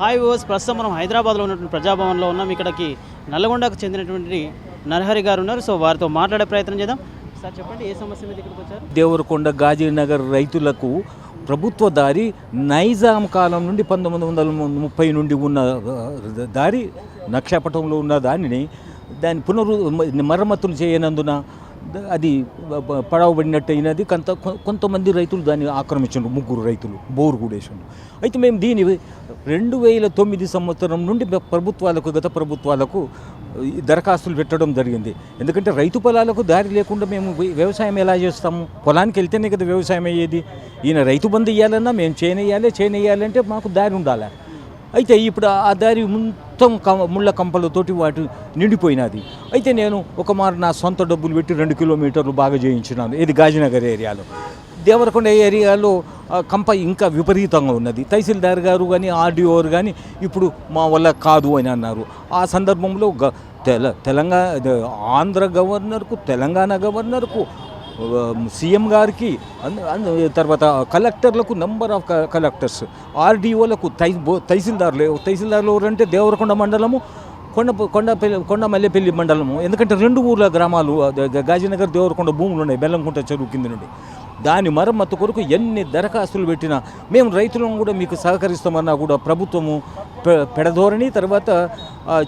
Hi ఓస్ ప్రస్తుతం మనం హైదరాబాద్లో ఉన్నటువంటి ప్రజాభవన్లో ఉన్నాం. ఇక్కడికి నల్లగొండకు చెందినటువంటి నరహరి గారు ఉన్నారు. సో వారితో మాట్లాడే ప్రయత్నం చేద్దాం. సార్ చెప్పండి, ఏ సమస్య మీద ఇక్కడికి వచ్చారు? దేవరకొండ గాజీనగర్ రైతులకు ప్రభుత్వ దారి నైజాం కాలం నుండి 1930 నుండి ఉన్న దారి నక్షపటంలో ఉన్న దానిని మరమ్మతులు చేయనందున అది పడవబడినట్టు అయినది. కొంతమంది రైతులు దాన్ని ఆక్రమించారు, 3 రైతులు బోరు కూడేశారు. అయితే మేము దీని 2009 సంవత్సరం నుండి గత ప్రభుత్వాలకు దరఖాస్తులు పెట్టడం జరిగింది. ఎందుకంటే రైతు పొలాలకు దారి లేకుండా మేము వ్యవసాయం ఎలా చేస్తాము? పొలానికి వెళ్తేనే కదా వ్యవసాయం అయ్యేది. ఈయన రైతు బంధు ఇవ్వాలన్నా మేము చేనేయాలంటే మాకు దారి ఉండాలి. అయితే ఇప్పుడు ఆ దారి మొత్తం ముళ్ళ కంపలతోటి వాటి నిండిపోయినది. అయితే నేను ఒక మారు నా సొంత డబ్బులు పెట్టి 2 కిలోమీటర్లు బాగా చేయించినాను. ఇది గాజీనగర్ ఏరియాలో. దేవరకొండ ఏరియాలో కంప ఇంకా విపరీతంగా ఉన్నది. తహసీల్దార్ గారు కానీ ఆర్డీఓ కానీ ఇప్పుడు మా వల్ల కాదు అని అన్నారు. ఆ సందర్భంలో ఆంధ్ర గవర్నర్కు, తెలంగాణ గవర్నర్కు, సీఎం గారికి, తర్వాత కలెక్టర్లకు, నెంబర్ ఆఫ్ కలెక్టర్స్, ఆర్డీఓలకు, తహసీల్దార్లు ఎవరంటే దేవరకొండ మండలము, కొండమల్లేపల్లి మండలము. ఎందుకంటే 2 ఊర్ల గ్రామాలు గాజీనగర్ దేవరకొండ భూములు ఉన్నాయి బెల్లంకుంట చెరువు కింద నుండి. దాని మరమ్మత్తు కొరకు ఎన్ని దరఖాస్తులు పెట్టినా మేము రైతులను కూడా మీకు సహకరిస్తామన్నా కూడా ప్రభుత్వము పెడధోరణి, తర్వాత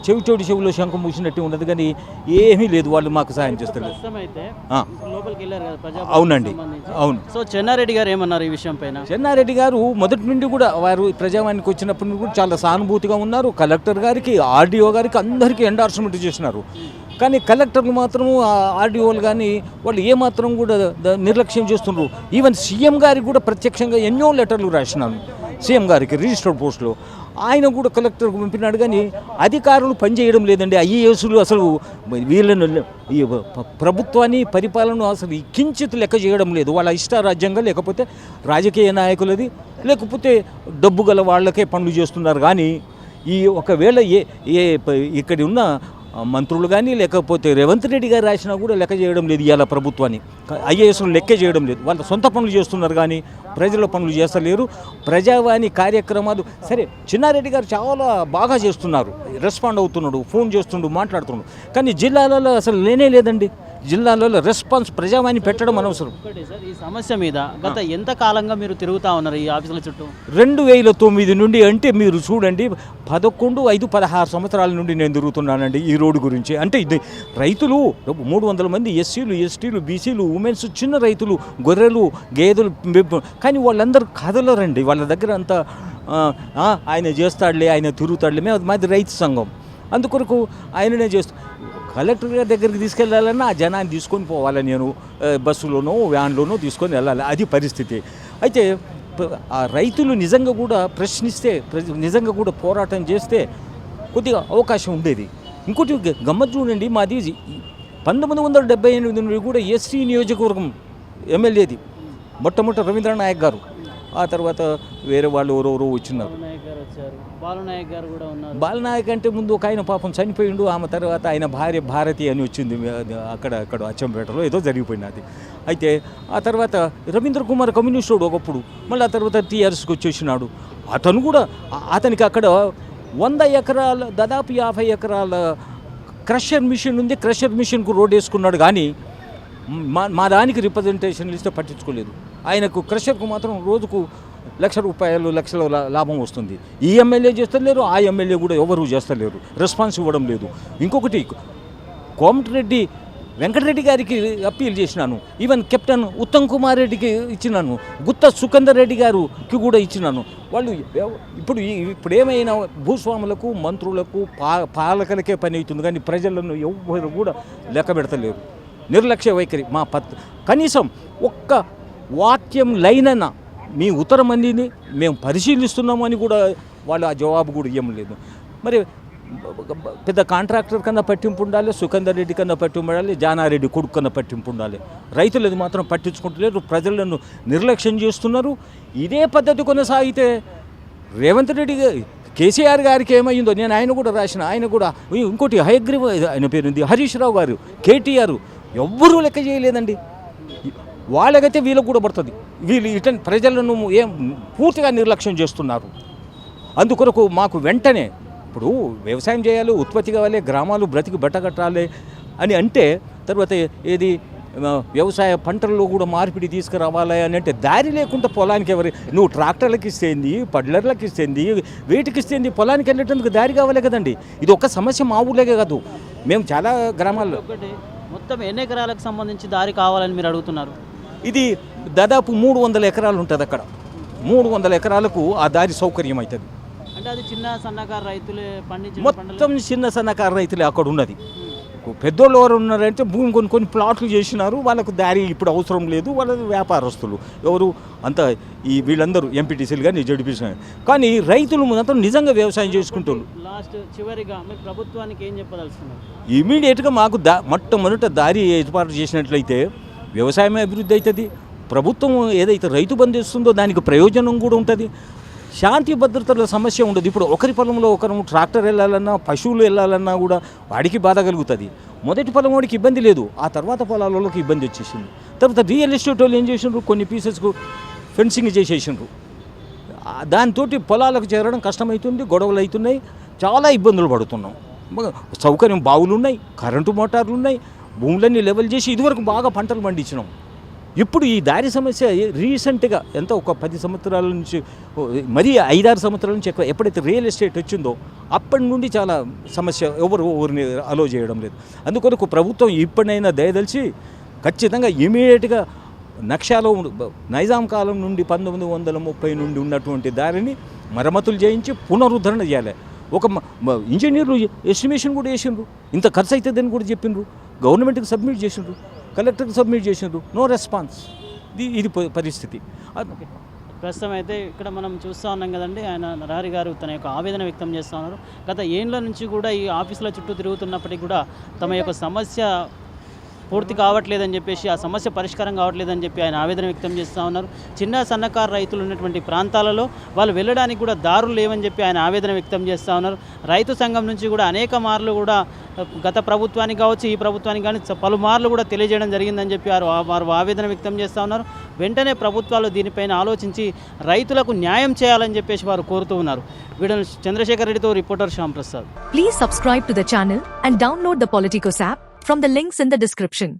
చెవిలో శంఖం మూసినట్టు ఉన్నది. కానీ ఏమీ లేదు, వాళ్ళు మాకు సహాయం చేస్తారు. అవునండి, అవును. సో చెన్నారెడ్డి గారు ఏమన్నారు ఈ విషయం పైన? చెన్నారెడ్డి గారు మొదటి నుండి కూడా వారు ప్రజావానికి వచ్చినప్పటి నుండి కూడా చాలా సానుభూతిగా ఉన్నారు. కలెక్టర్ గారికి, ఆర్డీఓ గారికి అందరికీ ఎండార్స్మెంట్ చేసినారు. కానీ కలెక్టర్లు మాత్రం, ఆర్డీఓలు కానీ వాళ్ళు ఏమాత్రం కూడా నిర్లక్ష్యం చేస్తున్నారు. ఈవెన్ సీఎం గారికి కూడా ప్రత్యక్షంగా ఎన్నో లెటర్లు రాసినాను సీఎం గారికి రిజిస్టర్డ్ పోస్టులో. ఆయన కూడా కలెక్టర్కు పంపినాడు. కానీ అధికారులు పనిచేయడం లేదండి. ఐఏఎస్లు అసలు వీళ్ళను ఈ ప్రభుత్వాన్ని, పరిపాలన అసలు కించిత్ లెక్క చేయడం లేదు. వాళ్ళ ఇష్టారాజ్యంగా, లేకపోతే రాజకీయ నాయకులది, లేకపోతే డబ్బు గల వాళ్ళకే పనులు చేస్తున్నారు. కానీ ఈ ఒకవేళ ఇక్కడ ఉన్న మంత్రులు కానీ, లేకపోతే రేవంత్ రెడ్డి గారు రాసినా కూడా లెక్క చేయడం లేదు. ఇవాళ ప్రభుత్వాన్ని ఐఏఎస్లు లెక్కే చేయడం లేదు. వాళ్ళ సొంత పనులు చేస్తున్నారు కానీ ప్రజల పనులు చేస్తలేరు. ప్రజావాణి కార్యక్రమాలు సరే, చిన్నారెడ్డి గారు చాలా బాగా చేస్తున్నారు, రెస్పాండ్ అవుతున్నాడు, ఫోన్ చేస్తుండు, మాట్లాడుతున్నాడు. కానీ జిల్లాలలో అసలు లేనే లేదండి. జిల్లాలలో రెస్పాన్స్ ప్రజావాణి పెట్టడం అనవసరం. ఈ సమస్య మీద గత ఎంత కాలంగా మీరు తిరుగుతూ ఉన్నారు ఈ ఆఫీసుల చుట్టూ? 2009 నుండి అంటే మీరు చూడండి, 11, 16 నుండి నేను తిరుగుతున్నానండి ఈ రోడ్డు గురించి. అంటే ఇది రైతులు 300 మంది ఎస్సీలు, ఎస్టీలు, బీసీలు, ఉమెన్స్, చిన్న రైతులు, గొర్రెలు, గేదెలు. కానీ వాళ్ళందరూ కదలరండి. వాళ్ళ దగ్గర అంతా ఆయన చేస్తాడులే, ఆయన తిరుగుతాడులే, మాది రైతు సంఘం, అందుకొరకు ఆయననే చేస్తా. కలెక్టర్ గారి దగ్గరికి తీసుకెళ్ళాలన్నా ఆ జనాన్ని తీసుకొని పోవాలి. నేను బస్సులోనో వ్యాన్లోనో తీసుకొని వెళ్ళాలి. అది పరిస్థితి. అయితే ఆ రైతులు నిజంగా కూడా ప్రశ్నిస్తే, నిజంగా కూడా పోరాటం చేస్తే కొద్దిగా అవకాశం ఉండేది. ఇంకోటి గమ్మత్ చూడండి, మాది 1978 నుండి కూడా ఎస్సీ నియోజకవర్గం ఎమ్మెల్యేది మొట్టమొదటి రవీంద్రనాయక్ గారు. ఆ తర్వాత వేరే వాళ్ళు ఎవరెవరో వచ్చినారు. బాలనాయక్ అంటే ముందు ఒక ఆయన పాపం చనిపోయిండు. ఆమె తర్వాత ఆయన భార్య భారతి అని వచ్చింది. అక్కడ అచ్చంపేటలో ఏదో జరిగిపోయినది. అయితే ఆ తర్వాత రవీంద్ర కుమార్ కమ్యూనిస్టుడు ఒకప్పుడు, మళ్ళీ ఆ తర్వాత టీఆర్ఎస్కి వచ్చేసినాడు. అతను కూడా, అతనికి అక్కడ 100 ఎకరాల, దాదాపు 50 ఎకరాల క్రషర్ మిషన్ ఉంది. క్రషర్ మిషన్కు రోడ్ వేసుకున్నాడు. కానీ మా దానికి రిప్రజెంటేషన్లు ఇస్తే పట్టించుకోలేదు. ఆయనకు క్రషర్కు మాత్రం రోజుకు ₹1,00,000 లక్షల లాభం వస్తుంది. ఈ ఎమ్మెల్యే చేస్తలేరు, ఆ ఎమ్మెల్యే కూడా ఎవరు చేస్తలేరు, రెస్పాన్స్ ఇవ్వడం లేదు. ఇంకొకటి, కోమటిరెడ్డి వెంకటరెడ్డి గారికి అప్పీల్ చేసినాను. ఈవెన్ కెప్టెన్ ఉత్తమ్ కుమార్ రెడ్డికి ఇచ్చినాను. గుత్త సుఖేందర్ రెడ్డి గారికి కూడా ఇచ్చినాను. వాళ్ళు ఇప్పుడు ఏమైనా భూస్వాములకు, మంత్రులకు, పాలకులకే పని అవుతుంది. కానీ ప్రజలను ఎవరు కూడా లెక్క పెడతలేరు. నిర్లక్ష్య వైఖరి. కనీసం ఒక్క వాక్యం లైనన్నా మీ ఉత్తరం అందింది, మేము పరిశీలిస్తున్నామని కూడా వాళ్ళు ఆ జవాబు కూడా ఇవ్వలేదు. మరి పెద్ద కాంట్రాక్టర్ కన్నా పట్టింపు ఉండాలి, సుఖేందర్ రెడ్డి కన్నా పట్టింపు ఉండాలి, జానారెడ్డి కొడుకు కన్నా పట్టింపు ఉండాలి. రైతులది మాత్రం పట్టించుకుంటలేరు, ప్రజలను నిర్లక్ష్యం చేస్తున్నారు. ఇదే పద్ధతి కొనసాగితే రేవంత్ రెడ్డి కేసీఆర్ గారికి ఏమైందో నేను ఆయన కూడా రాసిన. ఆయన కూడా ఇంకోటి హయగ్రీవ, ఆయన పేరుంది హరీష్ రావు గారు, కేటీఆర్, ఎవ్వరూ లెక్క చేయలేదండి. వాళ్ళకైతే వీళ్ళకు కూడా పడుతుంది. వీళ్ళు ప్రజలను పూర్తిగా నిర్లక్ష్యం చేస్తున్నారు. అందుకొరకు మాకు వెంటనే ఇప్పుడు వ్యవసాయం చేయాలి, ఉత్పత్తి కావాలి, గ్రామాలు బ్రతికి బట్టగట్టాలి అని అంటే తర్వాత ఏది వ్యవసాయ పంటల్లో కూడా మార్పిడి తీసుకురావాలి అని అంటే దారి లేకుండా పొలానికి నువ్వు ట్రాక్టర్లకు ఇస్తేంది, పడ్లర్లకు ఇస్తేంది, వేటికి ఇస్తేంది, పొలానికి వెళ్ళేటందుకు దారి కావాలి కదండి. ఇది ఒక్క సమస్య మా ఊళ్ళకే కాదు, మేము చాలా గ్రామాల్లో. ఒకటి మొత్తం ఎన్ని ఎకరాలకు సంబంధించి దారి కావాలని మీరు అడుగుతున్నారు? ఇది దాదాపు 300 ఎకరాలు ఉంటుంది అక్కడ. 300 ఎకరాలకు ఆ దారి సౌకర్యం అవుతుంది. అంటే అది చిన్న సన్నకారు రైతులే పండించిన మొత్తం చిన్న సన్నకారు రైతులే అక్కడ ఉన్నది. పెద్దోళ్ళు ఎవరు ఉన్నారంటే భూమి కొన్ని ప్లాట్లు చేసినారు, వాళ్ళకు దారి ఇప్పుడు అవసరం లేదు, వాళ్ళ వ్యాపారస్తులు ఎవరు అంత ఈ వీళ్ళందరూ ఎంపీటీసీలు కానీ జడ్పీసీ కానీ రైతులు మాత్రం నిజంగా వ్యవసాయం చేసుకుంటారు. లాస్ట్ చివరిగా మీరు ప్రభుత్వానికి ఏం చెప్పదలుచుకున్నారు? ఇమీడియట్గా మాకు మొట్టమొదట దారి ఏర్పాటు చేసినట్లయితే వ్యవసాయమే అభివృద్ధి అవుతుంది. ప్రభుత్వం ఏదైతే రైతు బంధు ఇస్తుందో దానికి ప్రయోజనం కూడా ఉంటుంది. శాంతి భద్రతల సమస్య ఉండదు. ఇప్పుడు ఒకరి పొలంలో ఒకరు ట్రాక్టర్ వెళ్ళాలన్నా, పశువులు వెళ్ళాలన్నా కూడా వాడికి బాధ కలుగుతుంది. మొదటి పొలం వాడికి ఇబ్బంది లేదు, ఆ తర్వాత పొలాలలోకి ఇబ్బంది వచ్చేసింది. తర్వాత రియల్ ఎస్టేట్ వాళ్ళు ఏం చేసిండ్రు, కొన్ని పీసెస్కు ఫెన్సింగ్ చేసేసిండ్రు. దాంతో పొలాలకు చేరడం కష్టమవుతుంది, గొడవలు అవుతున్నాయి, చాలా ఇబ్బందులు పడుతున్నాం. సౌకర్యం బావులు ఉన్నాయి, కరెంటు మోటార్లు ఉన్నాయి, భూములన్నీ లెవెల్ చేసి ఇదివరకు బాగా పంటలు పండించినాం. ఇప్పుడు ఈ దారి సమస్య రీసెంట్గా ఒక 10 సంవత్సరాల నుంచి, మరీ 5-6 సంవత్సరాల నుంచి ఎక్కువ ఎప్పుడైతే రియల్ ఎస్టేట్ వచ్చిందో అప్పటి నుండి చాలా సమస్య, ఎవరిని అలో చేయడం లేదు. అందుకొరకు ప్రభుత్వం ఇప్పుడైనా దయదలిచి ఖచ్చితంగా ఇమీడియట్గా నక్షాలో నైజాం కాలం నుండి 1930 నుండి ఉన్నటువంటి దారిని మరమ్మతులు చేయించి పునరుద్ధరణ చేయాలి. ఒక ఇంజనీర్లు ఎస్టిమేషన్ కూడా చేసిండ్రు, ఇంత ఖర్చు అవుతుందని కూడా చెప్పిండ్రు, గవర్నమెంట్కి సబ్మిట్ చేసిండ్రు, కలెక్టర్కి సబ్మిట్ చేసిండ్రు, నో రెస్పాన్స్. ఇది పరిస్థితి. ప్రస్తుతం అయితే ఇక్కడ మనం చూస్తూ ఉన్నాం కదండి, ఆయన నరహరి గారు తన యొక్క ఆవేదన వ్యక్తం చేస్తూ ఉన్నారు. గత ఏండ్ల నుంచి కూడా ఈ ఆఫీసుల చుట్టూ తిరుగుతున్నప్పటికీ కూడా తమ యొక్క సమస్య పూర్తి కావట్లేదని చెప్పేసి, ఆ సమస్య పరిష్కారం కావట్లేదని చెప్పి ఆయన ఆవేదన వ్యక్తం చేస్తూ ఉన్నారు. చిన్న సన్నకారు రైతులు ఉన్నటువంటి ప్రాంతాలలో వాళ్ళు వెళ్ళడానికి కూడా దారులు లేవని చెప్పి ఆయన ఆవేదన వ్యక్తం చేస్తూ ఉన్నారు. రైతు సంఘం నుంచి కూడా అనేక మార్లు కూడా గత ప్రభుత్వానికి కావచ్చు, ఈ ప్రభుత్వానికి కానీ పలుమార్లు కూడా తెలియజేయడం జరిగిందని చెప్పి వారు ఆవేదన వ్యక్తం చేస్తూ ఉన్నారు. వెంటనే ప్రభుత్వాలు దీనిపైన ఆలోచించి రైతులకు న్యాయం చేయాలని చెప్పేసి వారు కోరుతూ ఉన్నారు. వీడియో చంద్రశేఖర్ రెడ్డితో reporter Shyam Prasad. Please subscribe to the channel and download the Politicos app from the links in the description.